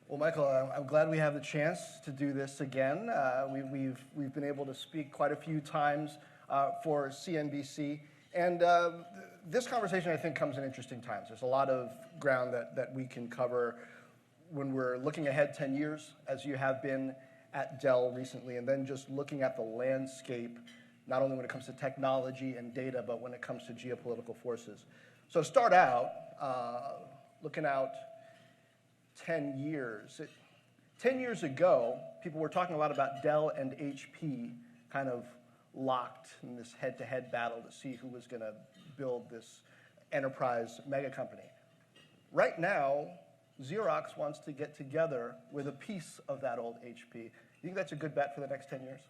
Well, Michael, I'm glad we have the chance to do this again. We've been able to speak quite a few times for CNBC, and this conversation I think comes in interesting times. There's a lot of ground that we can cover when we're looking ahead 10 years, as you have been at Dell recently, and then just looking at the landscape, not only when it comes to technology and data, but when it comes to geopolitical forces. So to start out, looking out 10 years. 10 years ago, people were talking a lot about Dell and HP kind of locked in this head-to-head battle to see who was going to build this enterprise mega company. Right now, Xerox wants to get together with a piece of that old HP. You think that's a good bet for the next 10 years?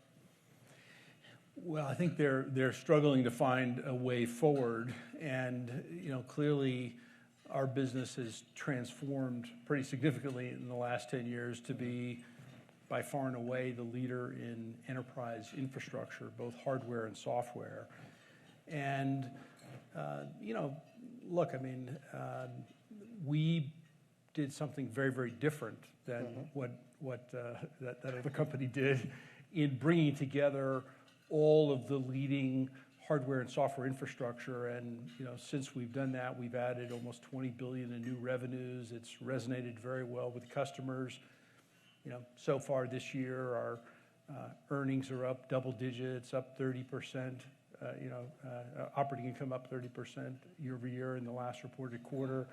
Well, I think they're struggling to find a way forward, and clearly our business has transformed pretty significantly in the last 10 years to be by far and away the leader in enterprise infrastructure, both hardware and software. And look, I mean, we did something very, very different than what that other company did in bringing together all of the leading hardware and software infrastructure, and since we've done that, we've added almost $20 billion in new revenues. It's resonated very well with customers. So far this year, our earnings are up double digits, up 30%. Operating income up 30% year over year in the last reported quarter.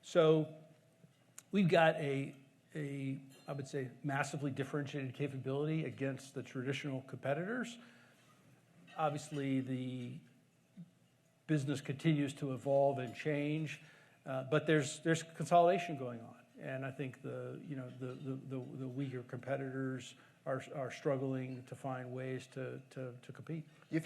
So we've got I would say, massively differentiated capability against the traditional competitors. Obviously, the business continues to evolve and change, but there's consolidation going on, and I think the weaker competitors are struggling to find ways to compete. You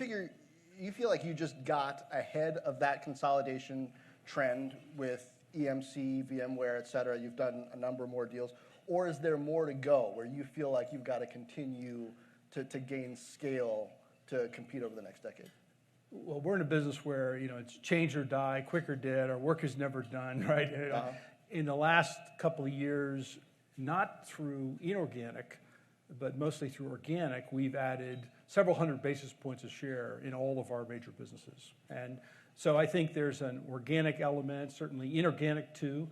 feel like you just got ahead of that consolidation trend with EMC, VMware, et cetera. You've done a number more deals, or is there more to go where you feel like you've got to continue to gain scale to compete over the next decade? Well, we're in a business where it's change or die, quick or dead. Our work is never done, right? In the last couple of years, not through inorganic, but mostly through organic, we've added several hundred basis points of share in all of our major businesses. And so I think there's an organic element, certainly inorganic too.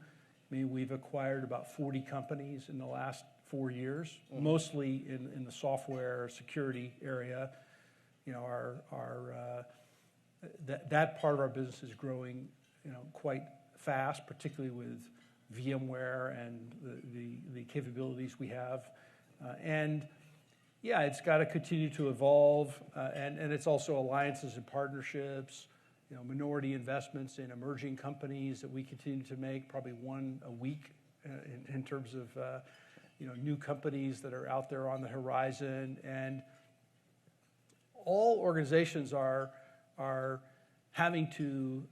I mean, we've acquired about 40 companies in the last 4 years, mostly in the software security area. That part of our business is growing, quite fast, particularly with VMware and the capabilities we have. And yeah, it's got to continue to evolve, and it's also alliances and partnerships, minority investments in emerging companies that we continue to make, probably one a week in terms of new companies that are out there on the horizon. And all organizations are having to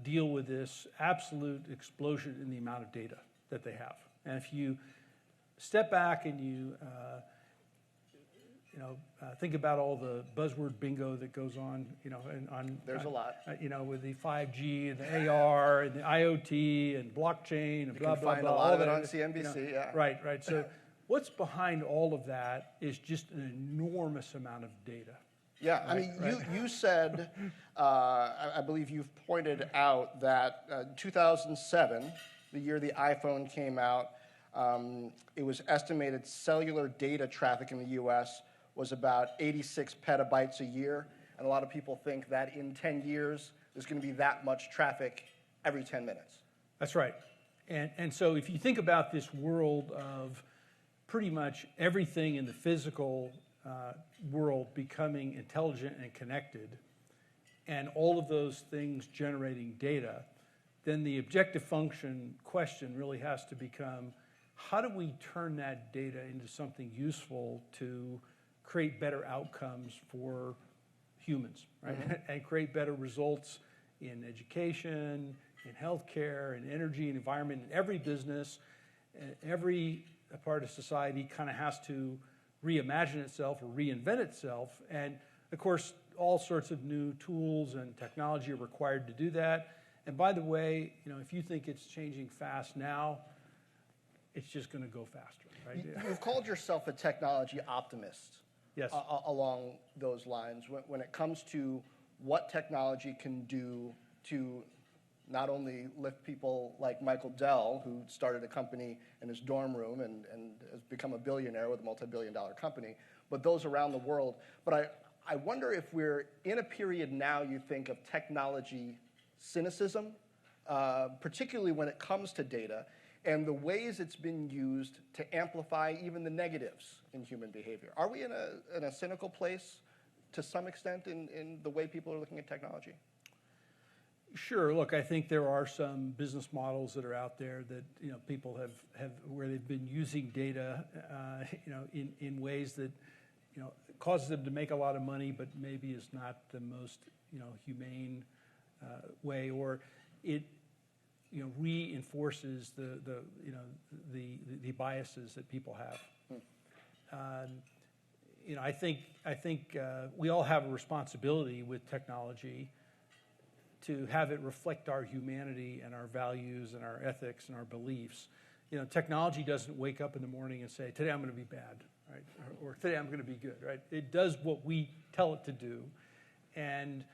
deal with this absolute explosion in the amount of data that they have. And if you step back and you think about all the buzzword bingo that goes on, there's a lot, with the 5G and the AR and the IoT and blockchain and blah, blah, blah. You can find a lot of it on CNBC, yeah. Right. So what's behind all of that is just an enormous amount of data. Yeah, I mean, you said, I believe you've pointed out that 2007, the year the iPhone came out, it was estimated cellular data traffic in the U.S. was about 86 petabytes a year, and a lot of people think that in 10 years, there's going to be that much traffic every 10 minutes. That's right. And so if you think about this world of pretty much everything in the physical world becoming intelligent and connected, and all of those things generating data, then the objective function question really has to become, how do we turn that data into something useful to create better outcomes for humans, right? And create better results in education, in healthcare, in energy and environment, in every business. Every part of society kind of has to reimagine itself or reinvent itself. And of course, all sorts of new tools and technology are required to do that. And by the way, if you think it's changing fast now, it's just going to go faster, right? You've called yourself a technology optimist. Yes. Along those lines, when it comes to what technology can do to not only lift people like Michael Dell, who started a company in his dorm room and has become a billionaire with a multi-billion-dollar company, but those around the world. But I wonder if we're in a period now, you think, of technology cynicism, particularly when it comes to data, and the ways it's been used to amplify even the negatives in human behavior. Are we in a cynical place to some extent in the way people are looking at technology? Sure. Look, I think there are some business models that are out there that people have where they've been using data, in ways that causes them to make a lot of money, but maybe is not the most humane way, or it reinforces the biases that people have. I think we all have a responsibility with technology to have it reflect our humanity and our values and our ethics and our beliefs. Technology doesn't wake up in the morning and say, today I'm going to be bad, right? Or today I'm going to be good, right? It does what we tell it to do. And,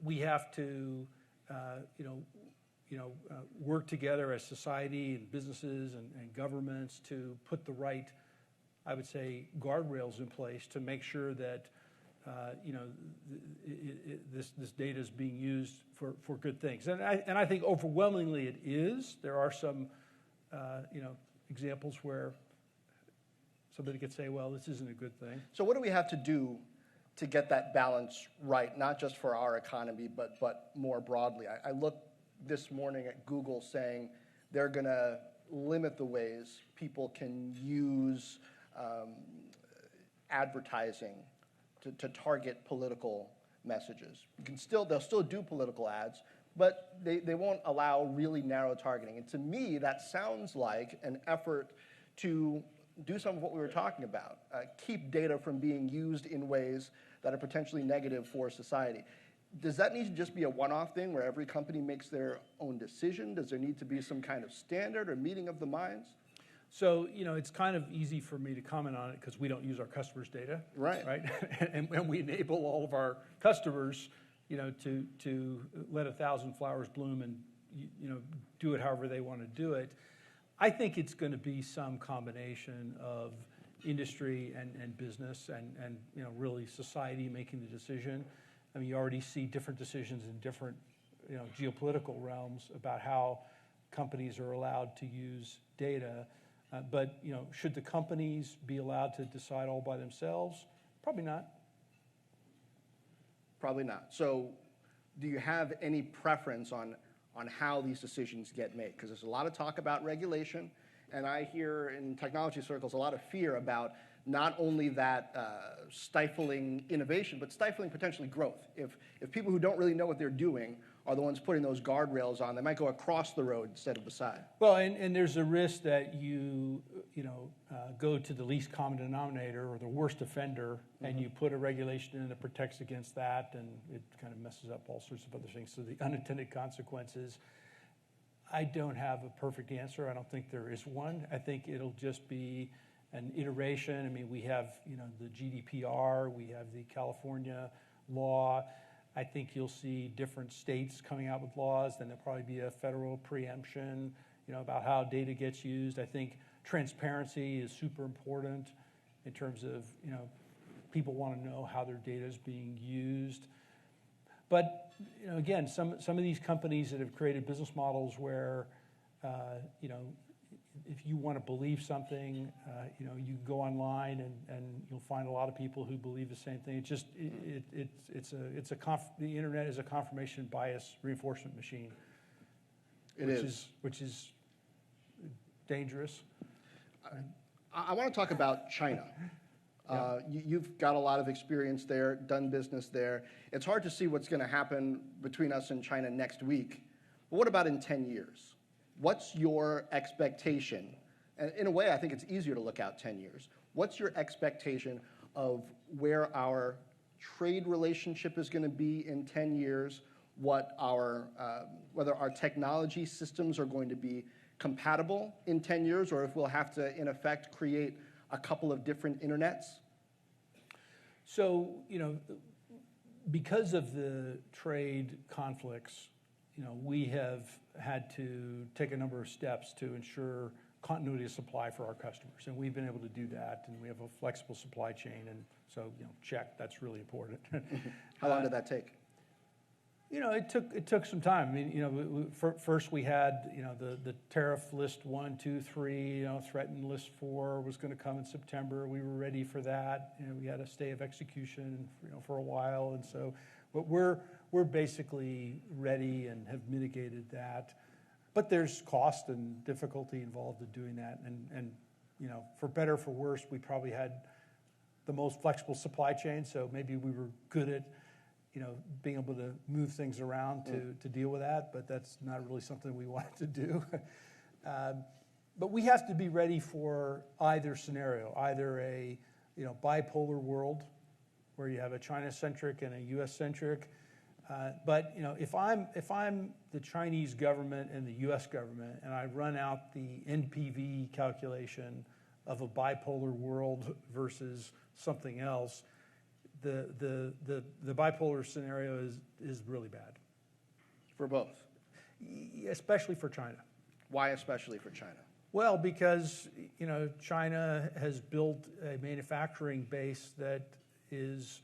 we have to, work together as society and businesses and governments to put the right, I would say, guardrails in place to make sure that this data is being used for good things, and I think overwhelmingly it is. There are some examples where somebody could say, well, this isn't a good thing. So what do we have to do to get that balance right, not just for our economy, but more broadly? I looked this morning at Google saying they're going to limit the ways people can use advertising to target political messages. They'll still do political ads, but they won't allow really narrow targeting. And to me, that sounds like an effort to do some of what we were talking about, keep data from being used in ways that are potentially negative for society. Does that need to just be a one-off thing where every company makes their own decision? Does there need to be some kind of standard or meeting of the minds? So, it's kind of easy for me to comment on it because we don't use our customers' data. Right. and we enable all of our customers, to let 1,000 flowers bloom and, do it however they want to do it. I think it's going to be some combination of industry and business and really society making the decision. I mean, you already see different decisions in different, geopolitical realms about how companies are allowed to use data. But should the companies be allowed to decide all by themselves? Probably not. Probably not. So do you have any preference on how these decisions get made? Because there's a lot of talk about regulation, and I hear in technology circles a lot of fear about not only that stifling innovation, but stifling potentially growth. If people who don't really know what they're doing are the ones putting those guardrails on, they might go across the road instead of beside. Well, and there's a risk that you go to the least common denominator or the worst offender, and you put a regulation in that protects against that, and it kind of messes up all sorts of other things. So the unintended consequences, I don't have a perfect answer. I don't think there is one. I think it'll just be an iteration. I mean, we have the GDPR, we have the California law. I think you'll see different states coming out with laws. Then there'll probably be a federal preemption, about how data gets used. I think transparency is super important in terms of, people want to know how their data is being used. But, again, some of these companies that have created business models where, if you want to believe something, you go online and you'll find a lot of people who believe the same thing. The internet is a confirmation bias reinforcement machine. Which is dangerous. I want to talk about China. Yeah. You've got a lot of experience there, done business there. It's hard to see what's going to happen between us and China next week. But what about in 10 years? What's your expectation? And in a way, I think it's easier to look out 10 years. What's your expectation of where our trade relationship is going to be in 10 years, whether our technology systems are going to be compatible in 10 years, or if we'll have to, in effect, create a couple of different internets? So, because of the trade conflicts, we have had to take a number of steps to ensure continuity of supply for our customers, and we've been able to do that, and we have a flexible supply chain, and so, check, that's really important. How long did that take? It took some time. I mean, first we had, the tariff list 1, 2, 3, threatened list 4 was going to come in September. We were ready for that. We had a stay of execution, for a while, and so, but we're basically ready and have mitigated that. But there's cost and difficulty involved in doing that, and for better or for worse, we probably had the most flexible supply chain, so maybe we were good at being able to move things around to deal with that, but that's not really something we wanted to do. But we have to be ready for either scenario, either a bipolar world where you have a China-centric and a U.S.-centric. But if I'm the Chinese government and the U.S. government, and I run out the NPV calculation of a bipolar world versus something else, the bipolar scenario is really bad. For both? Especially for China. Why especially for China? Well, because China has built a manufacturing base that is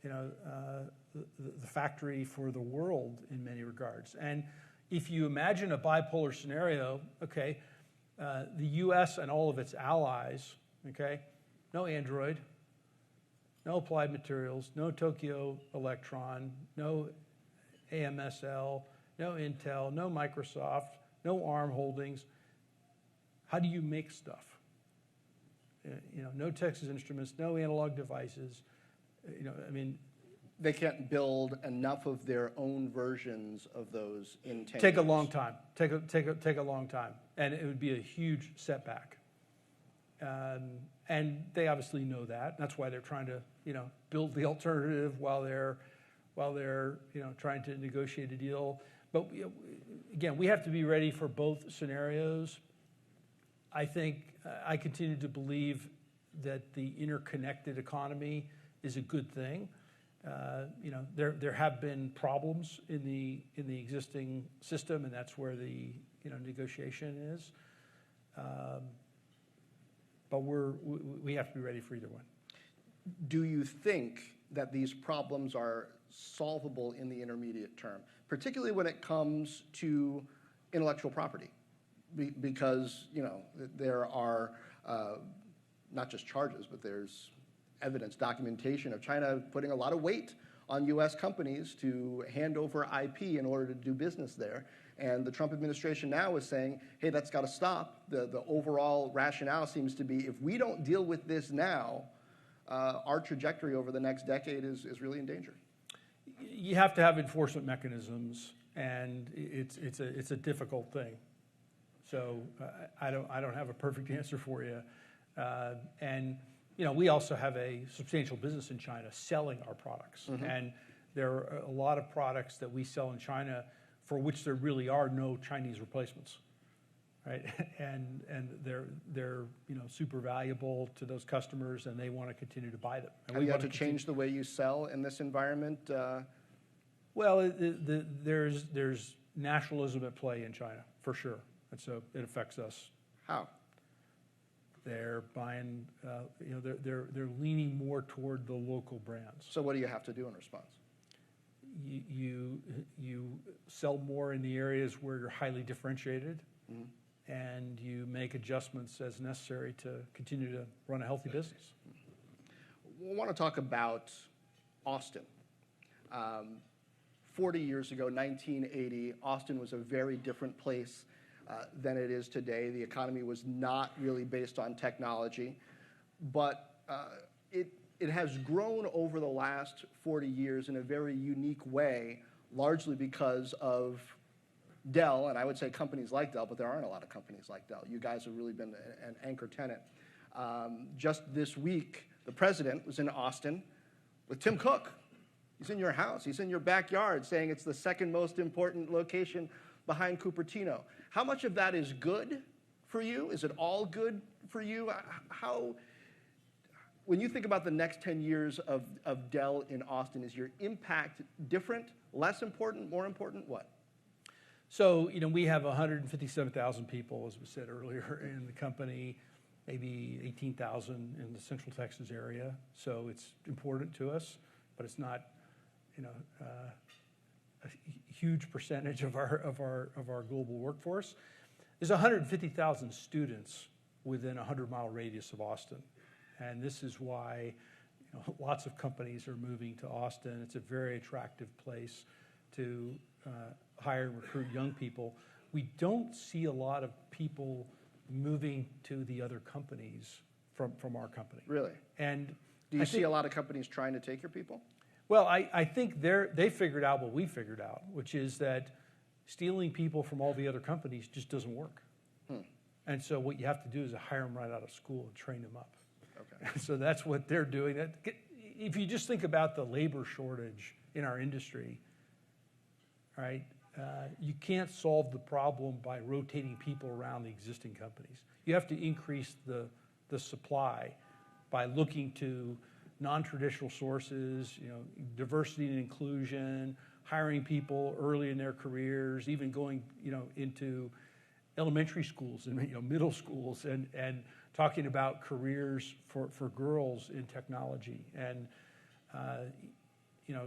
the factory for the world in many regards. And if you imagine a bipolar scenario, okay, the U.S. and all of its allies, okay, no Android, no Applied Materials, no Tokyo Electron, no AMSL, no Intel, no Microsoft, no ARM Holdings. How do you make stuff? No Texas Instruments, no Analog Devices. They can't build enough of their own versions of those in 10 years. Take a long time. Take a long time, and it would be a huge setback. And they obviously know that. That's why they're trying to, build the alternative while they're trying to negotiate a deal. But again, we have to be ready for both scenarios. I think I continue to believe that the interconnected economy is a good thing. There have been problems in the existing system, and that's where the negotiation is. But we have to be ready for either one. Do you think that these problems are solvable in the intermediate term, particularly when it comes to intellectual property? Because there are not just charges, but there's evidence, documentation of China putting a lot of weight on U.S. companies to hand over IP in order to do business there. And the Trump administration now is saying, hey, that's got to stop. The overall rationale seems to be, if we don't deal with this now, our trajectory over the next decade is really in danger. You have to have enforcement mechanisms, and it's a difficult thing. So I don't have a perfect answer for you. And we also have a substantial business in China selling our products. Mm-hmm. And there are a lot of products that we sell in China for which there really are no Chinese replacements, right? And they're super valuable to those customers, and they want to continue to buy them. And we want to change the way you sell in this environment? Well, there's nationalism at play in China, for sure. And so it affects us. How? They're buying, they're leaning more toward the local brands. So what do you have to do in response? You sell more in the areas where you're highly differentiated, mm-hmm. and you make adjustments as necessary to continue to run a healthy business. We want to talk about Austin. 40 years ago, 1980, Austin was a very different place than it is today. The economy was not really based on technology, but it has grown over the last 40 years in a very unique way, largely because of Dell, and I would say companies like Dell, but there aren't a lot of companies like Dell. You guys have really been an anchor tenant. Just this week, the president was in Austin with Tim Cook. He's in your house. He's in your backyard saying it's the second most important location behind Cupertino. How much of that is good for you? Is it all good for you? When you think about the next 10 years of Dell in Austin, is your impact different, less important, more important, what? So, we have 157,000 people, as we said earlier, in the company, maybe 18,000 in the Central Texas area. So it's important to us, but it's not, a huge percentage of our global workforce. There's 150,000 students within a 100-mile radius of Austin. And this is why lots of companies are moving to Austin. It's a very attractive place to hire and recruit young people. We don't see a lot of people moving to the other companies from our company. Really? And do you see a lot of companies trying to take your people? Well, I think they figured out what we figured out, which is that stealing people from all the other companies just doesn't work. And so what you have to do is hire them right out of school and train them up. Okay. So that's what they're doing. If you just think about the labor shortage in our industry, right, you can't solve the problem by rotating people around the existing companies. You have to increase the supply by looking to non-traditional sources, diversity and inclusion, hiring people early in their careers, even going, into elementary schools and middle schools, and talking about careers for girls in technology. And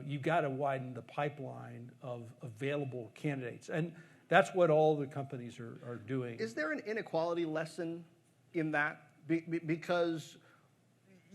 you've got to widen the pipeline of available candidates, and that's what all the companies are doing. Is there an inequality lesson in that? Because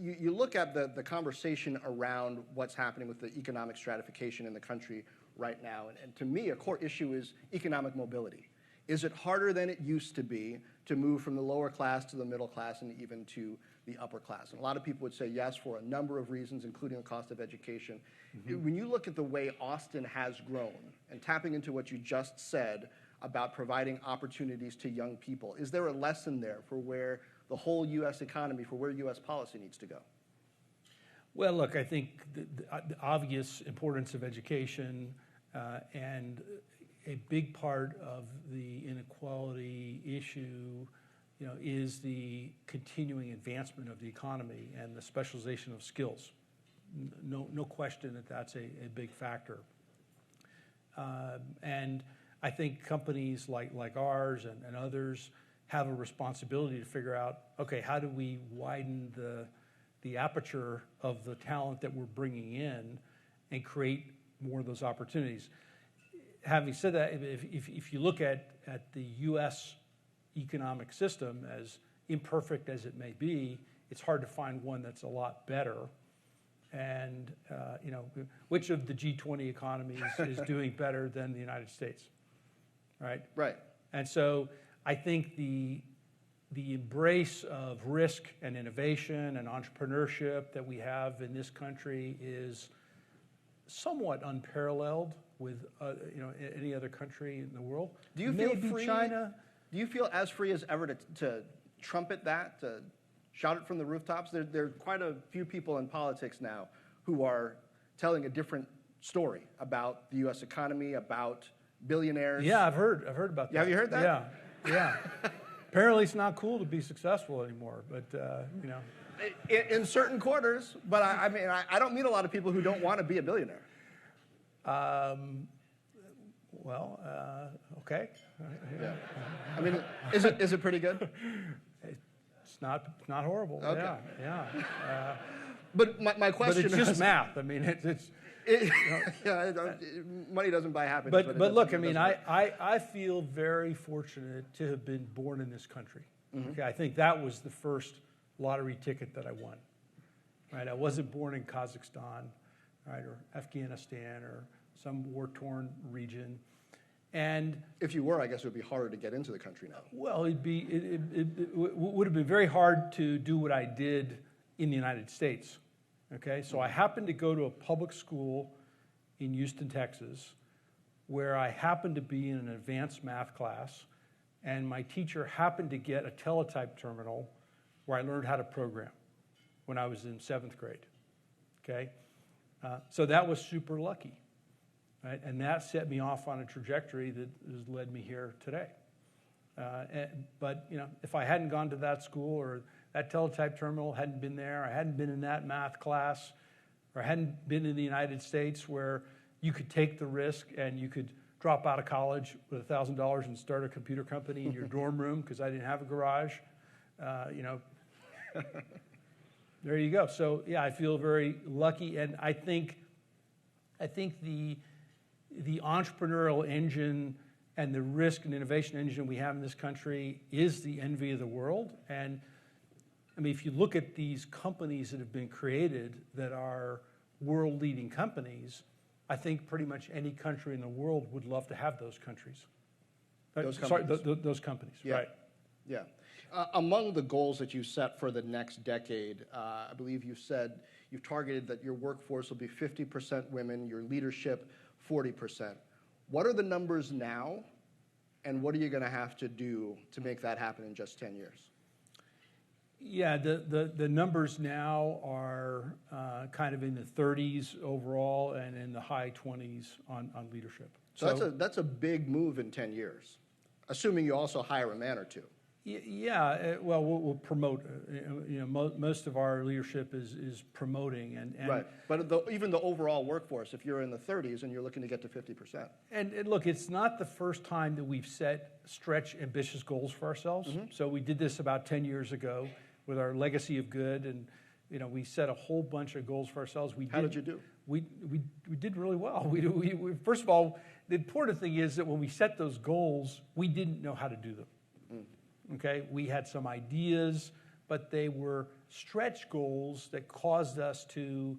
you look at the conversation around what's happening with the economic stratification in the country right now, and to me, a core issue is economic mobility. Is it harder than it used to be to move from the lower class to the middle class and even to the upper class? And a lot of people would say yes for a number of reasons, including the cost of education. Mm-hmm. When you look at the way Austin has grown and tapping into what you just said about providing opportunities to young people, is there a lesson there for where the whole U.S. economy, for where U.S. policy needs to go? Well, look, I think the obvious importance of education and a big part of the inequality issue, is the continuing advancement of the economy and the specialization of skills. No question that that's a big factor. And I think companies like ours and others have a responsibility to figure out, okay, how do we widen the aperture of the talent that we're bringing in and create more of those opportunities. Having said that, if you look at the U.S. economic system, as imperfect as it may be, it's hard to find one that's a lot better. And which of the G20 economies is doing better than the United States, right? Right. And so I think the embrace of risk and innovation and entrepreneurship that we have in this country is somewhat unparalleled with any other country in the world. Do you feel Maybe free? China? Do you feel as free as ever to trumpet that, to shout it from the rooftops? There are quite a few people in politics now who are telling a different story about the U.S. economy, about billionaires. Yeah, I've heard about that. Have you heard that? Yeah. Apparently, it's not cool to be successful anymore. But in certain quarters. But I don't meet a lot of people who don't want to be a billionaire. Okay. Yeah. I mean, is it pretty good? It's not horrible. Okay. Yeah. But my question is... But it's just math. I mean, it's money doesn't buy happiness. But look, I mean, I feel very fortunate to have been born in this country. Mm-hmm. Okay, I think that was the first lottery ticket that I won. Right, I wasn't born in Kazakhstan, right, or Afghanistan, or some war-torn region. And if you were, I guess it would be harder to get into the country now. Well, it would have been very hard to do what I did in the United States. Okay, so I happened to go to a public school in Houston, Texas, where I happened to be in an advanced math class, and my teacher happened to get a teletype terminal where I learned how to program when I was in 7th grade. Okay, so that was super lucky. Right? And that set me off on a trajectory that has led me here today. But if I hadn't gone to that school, or that teletype terminal hadn't been there, I hadn't been in that math class, or hadn't been in the United States where you could take the risk and you could drop out of college with $1,000 and start a computer company in your dorm room because I didn't have a garage, there you go. So yeah, I feel very lucky, and I think the entrepreneurial engine and the risk and innovation engine we have in this country is the envy of the world. And I mean, if you look at these companies that have been created that are world-leading companies, I think pretty much any country in the world would love to have those countries. Those companies. Sorry, those companies, Yeah. right. Yeah. Among the goals that you set for the next decade, I believe you said you've targeted that your workforce will be 50% women, your leadership 40%. What are the numbers now, and what are you going to have to do to make that happen in just 10 years? Yeah, the numbers now are kind of in the 30s overall and in the high 20s on leadership. So that's a big move in 10 years, assuming you also hire a man or two. Yeah, well, we'll promote. Most of our leadership is promoting, and right. But even the overall workforce, if you're in the 30s and you're looking to get to 50%. And look, it's not the first time that we've set stretch, ambitious goals for ourselves. Mm-hmm. So we did this about 10 years ago with our Legacy of Good, and we set a whole bunch of goals for ourselves. How did you do? We did really well. We first of all, the important thing is that when we set those goals, we didn't know how to do them. Okay, we had some ideas, but they were stretch goals that caused us to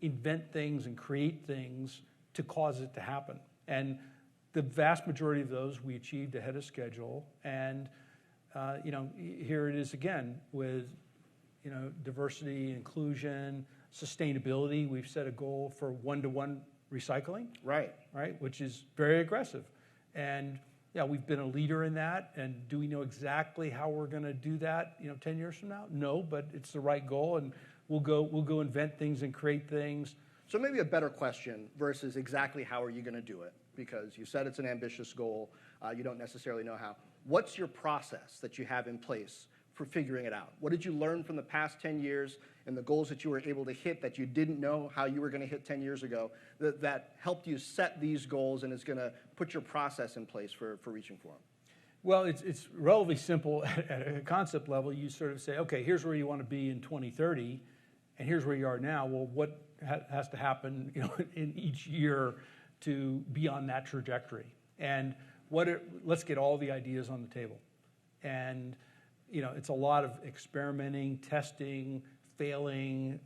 invent things and create things to cause it to happen. And the vast majority of those we achieved ahead of schedule. And here it is again with diversity, inclusion, sustainability. We've set a goal for 1-to-1 recycling. Right, which is very aggressive. And yeah, we've been a leader in that, and do we know exactly how we're going to do that 10 years from now? No, but it's the right goal, and we'll go invent things and create things. So maybe a better question versus exactly how are you going to do it, because you said it's an ambitious goal, you don't necessarily know how. What's your process that you have in place for figuring it out? What did you learn from the past 10 years and the goals that you were able to hit that you didn't know how you were going to hit 10 years ago that helped you set these goals and is going to put your process in place for reaching for them? Well, it's relatively simple at a concept level. You sort of say, okay, here's where you want to be in 2030, and here's where you are now. Well, what has to happen in each year to be on that trajectory? And let's get all the ideas on the table. And it's a lot of experimenting, testing, failing.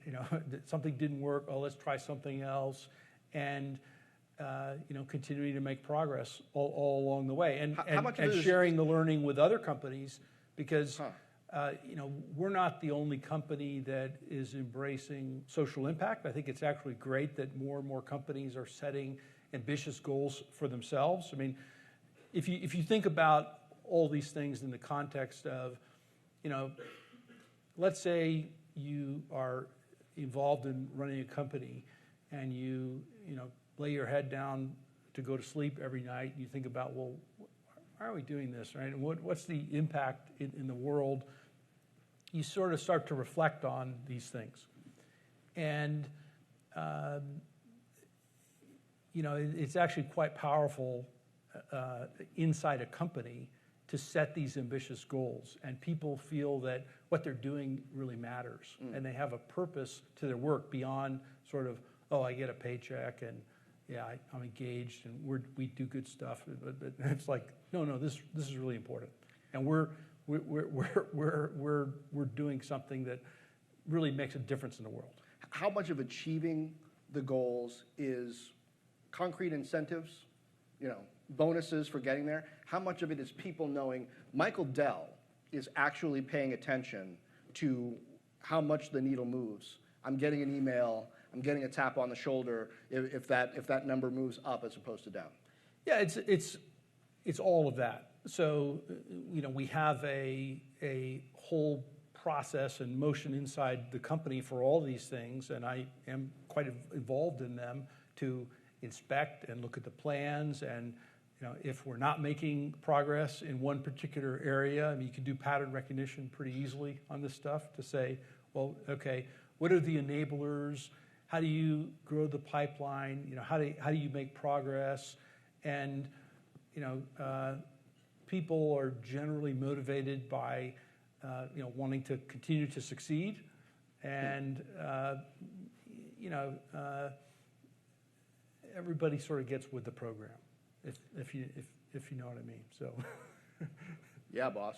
Something didn't work. Oh, let's try something else, and continuing to make progress all along the way, and sharing the learning with other companies, because we're not the only company that is embracing social impact. I think it's actually great that more and more companies are setting ambitious goals for themselves. I mean, if you think about all these things in the context of, let's say you are involved in running a company and you lay your head down to go to sleep every night, and you think about, well, why are we doing this, right? And what's the impact in the world? You sort of start to reflect on these things. And, it's actually quite powerful inside a company to set these ambitious goals, and people feel that what they're doing really matters, and they have a purpose to their work beyond sort of, oh, I get a paycheck, and yeah, I'm engaged, and we do good stuff. But it's like, no, this is really important, and we're doing something that really makes a difference in the world. How much of achieving the goals is concrete incentives, bonuses for getting there? How much of it is people knowing Michael Dell is actually paying attention to how much the needle moves? I'm getting an email, I'm getting a tap on the shoulder if that number moves up as opposed to down. Yeah, it's all of that. So we have a whole process and motion inside the company for all these things, and I am quite involved in them to inspect and look at the plans and if we're not making progress in one particular area, I mean, you can do pattern recognition pretty easily on this stuff to say, well, okay, what are the enablers? How do you grow the pipeline? How do you make progress? And people are generally motivated by wanting to continue to succeed, and everybody sort of gets with the program, if you know what I mean. So, yeah, boss.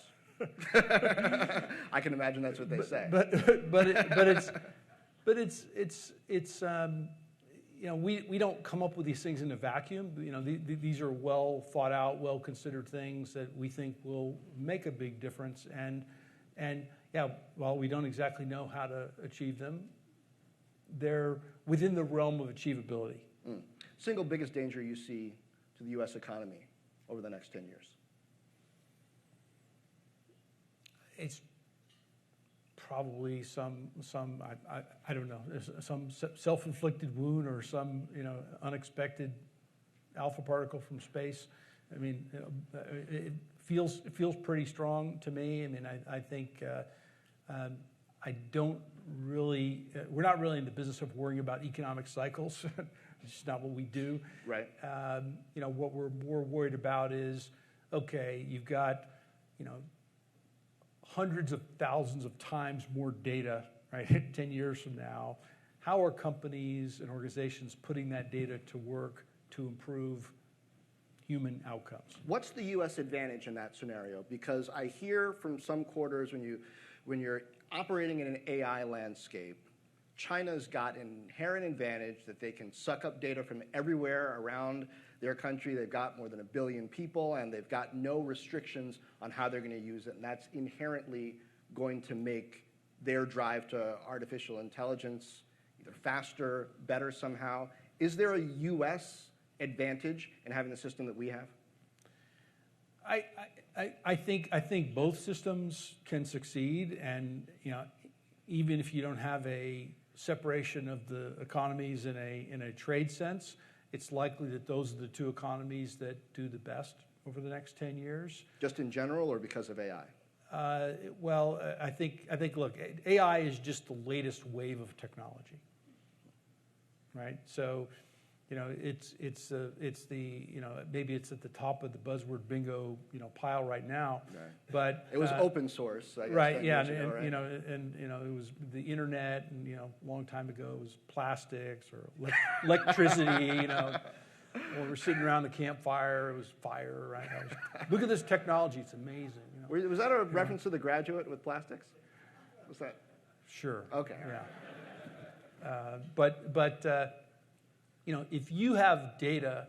I can imagine that's what they say. We don't come up with these things in a vacuum. These are well thought out, well considered things that we think will make a big difference. And while we don't exactly know how to achieve them, they're within the realm of achievability. Single biggest danger you see to the U.S. economy over the next 10 years? It's probably some I don't know, some self-inflicted wound or some unexpected alpha particle from space. I mean, it feels pretty strong to me. I mean, I think I don't really we're not really in the business of worrying about economic cycles. It's just not what we do. Right. What we're more worried about is, okay, you've got hundreds of thousands of times more data, right, 10 years from now. How are companies and organizations putting that data to work to improve human outcomes? What's the U.S. advantage in that scenario? Because I hear from some quarters when you're operating in an AI landscape, China's got an inherent advantage that they can suck up data from everywhere around their country. They've got more than 1 billion people, and they've got no restrictions on how they're going to use it. And that's inherently going to make their drive to artificial intelligence either faster, better somehow. Is there a U.S. advantage in having the system that we have? I think both systems can succeed, and even if you don't have a separation of the economies in a trade sense, it's likely that those are the two economies that do the best over the next 10 years. Just in general, or because of AI? Well, I think look, AI is just the latest wave of technology, right? So, it's the maybe it's at the top of the buzzword bingo pile right now, right. But it was open source, I guess, right? Yeah, and it was the internet, and a long time ago it was plastics or electricity, When we're sitting around the campfire, it was fire, right? Look at this technology; it's amazing. Was that a reference to The Graduate with plastics? Was that? Sure. Okay. Yeah. But if you have data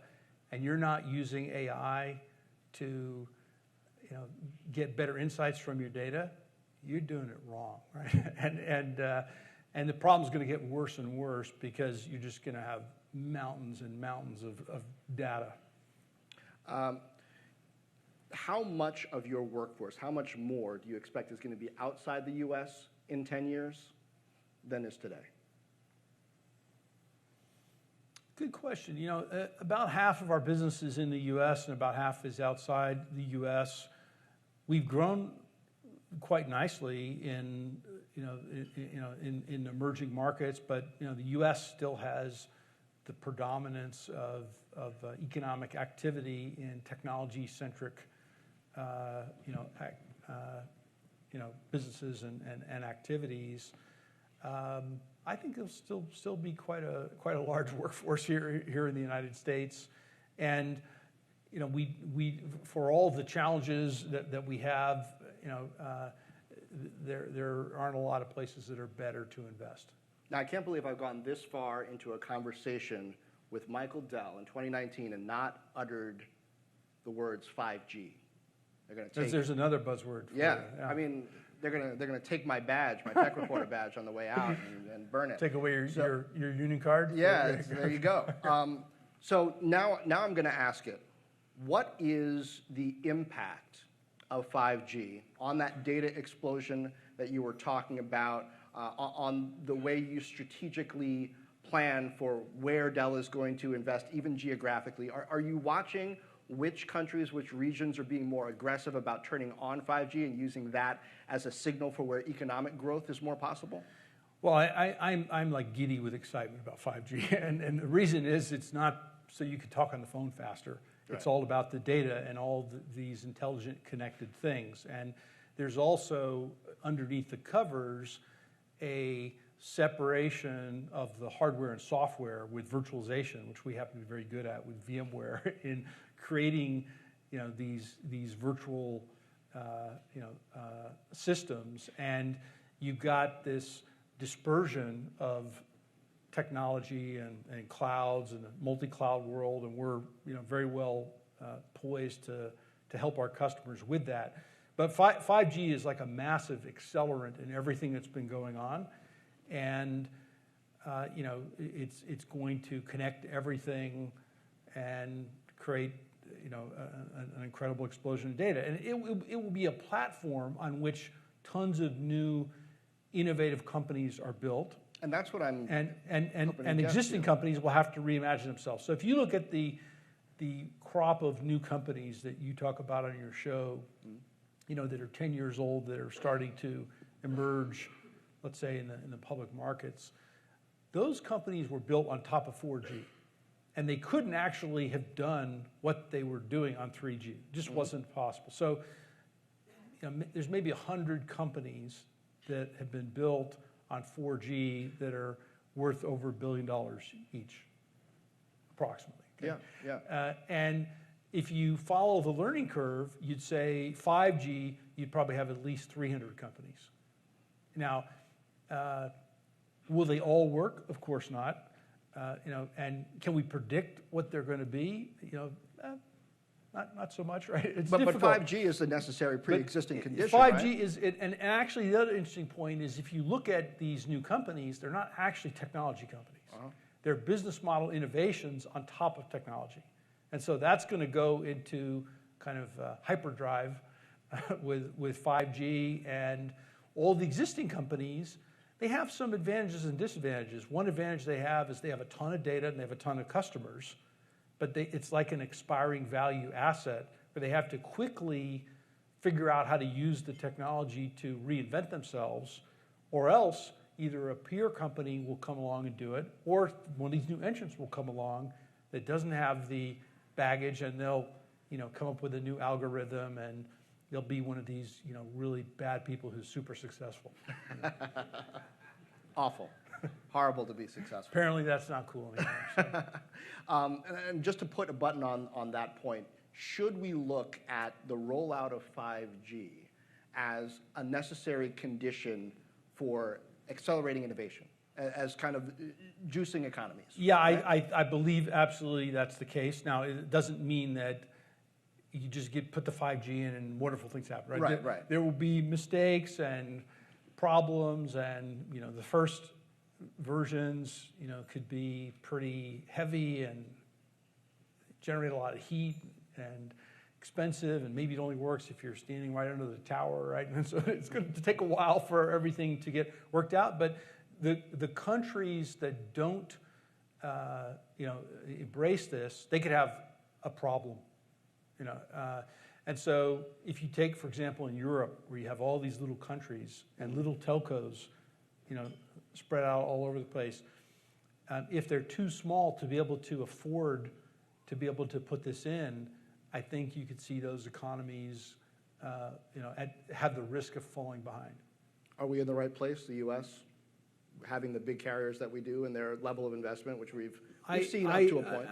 and you're not using AI to, get better insights from your data, you're doing it wrong, right? And the problem's going to get worse and worse because you're just going to have mountains and mountains of data. How much of your workforce, how much more do you expect is going to be outside the U.S. in 10 years than is today? Good question. About half of our business is in the U.S. and about half is outside the U.S. We've grown quite nicely in emerging markets, but the U.S. still has the predominance of economic activity in technology-centric businesses and activities. I think there'll still be quite a large workforce here in the United States, and we for all the challenges that we have, there aren't a lot of places that are better to invest. Now, I can't believe I've gone this far into a conversation with Michael Dell in 2019 and not uttered the words 5G. There's another buzzword. Yeah, I mean, they're gonna take my badge, my tech reporter badge, on the way out and burn it. Take away your union card. Yeah, there you go. So now I'm going to ask it. What is the impact of 5G on that data explosion that you were talking about, on the way you strategically plan for where Dell is going to invest, even geographically? Are you watching which countries, which regions are being more aggressive about turning on 5G and using that as a signal for where economic growth is more possible? Well, I'm like giddy with excitement about 5G, and the reason is it's not so you can talk on the phone faster. Right. It's all about the data and all these intelligent connected things. And there's also, underneath the covers, a separation of the hardware and software with virtualization, which we happen to be very good at with VMware in creating, these virtual, systems. And you've got this dispersion of technology and clouds and a multi-cloud world, and we're very well poised to help our customers with that. But 5G is like a massive accelerant in everything that's been going on, and it's going to connect everything and create an incredible explosion of data, and it will be a platform on which tons of new innovative companies are built. And that's what I'm and existing companies will have to reimagine themselves. So if you look at the crop of new companies that you talk about on your show, that are 10 years old, that are starting to emerge, let's say in the public markets, those companies were built on top of 4G, and they couldn't actually have done what they were doing on 3G. It just wasn't possible. So there's maybe 100 companies that have been built on 4G that are worth over $1 billion each, approximately. Okay? Yeah. And if you follow the learning curve, you'd say 5G, you'd probably have at least 300 companies. Now, will they all work? Of course not. And can we predict what they're going to be? Not so much, right? It's difficult. But 5G is a necessary pre-existing condition, 5G right? is, and actually the other interesting point is if you look at these new companies, they're not actually technology companies. Uh-huh. They're business model innovations on top of technology. And so that's going to go into kind of hyperdrive with 5G, and all the existing companies, they have some advantages and disadvantages. One advantage they have is they have a ton of data and they have a ton of customers, but it's like an expiring value asset where they have to quickly figure out how to use the technology to reinvent themselves, or else either a peer company will come along and do it, or one of these new entrants will come along that doesn't have the baggage, and they'll come up with a new algorithm, and they'll be one of these really bad people who's super successful. Awful. Horrible to be successful. Apparently that's not cool anymore. So. And just to put a button on that point, should we look at the rollout of 5G as a necessary condition for accelerating innovation, as kind of juicing economies? Yeah, right? I believe absolutely that's the case. Now, it doesn't mean that you just put the 5G in and wonderful things happen, right? Right. There will be mistakes and problems, and the first versions, could be pretty heavy and generate a lot of heat and expensive, and maybe it only works if you're standing right under the tower, right? And so it's going to take a while for everything to get worked out. But the countries that don't, embrace this, they could have a problem, And so if you take, for example, in Europe, where you have all these little countries and little telcos, spread out all over the place, if they're too small to be able to afford to be able to put this in, I think you could see those economies, have the risk of falling behind. Are we in the right place, the U.S., having the big carriers that we do and their level of investment, which we've seen up to a point?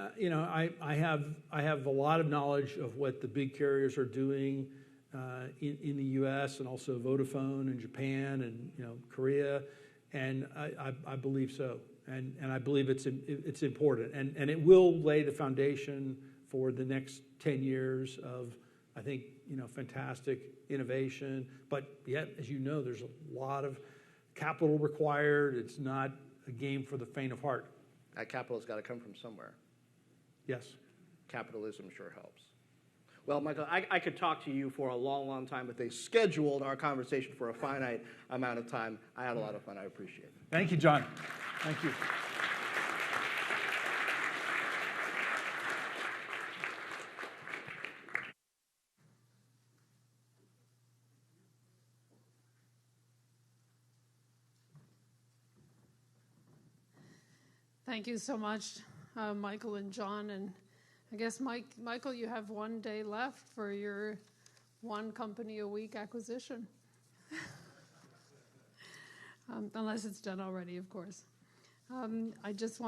I have a lot of knowledge of what the big carriers are doing in the U.S. and also Vodafone in Japan and Korea, and I believe so, and I believe it's important, and it will lay the foundation for the next 10 years of, I think, fantastic innovation. But yet, as you know, there's a lot of capital required. It's not a game for the faint of heart. That capital's got to come from somewhere. Yes. Capitalism sure helps. Well, Michael, I could talk to you for a long, long time, but they scheduled our conversation for a finite amount of time. I had a lot of fun. I appreciate it. Thank you, John. Thank you. Thank you so much, Michael and John. And I guess, Michael, you have one day left for your one company a week acquisition. Unless it's done already, of course. I just want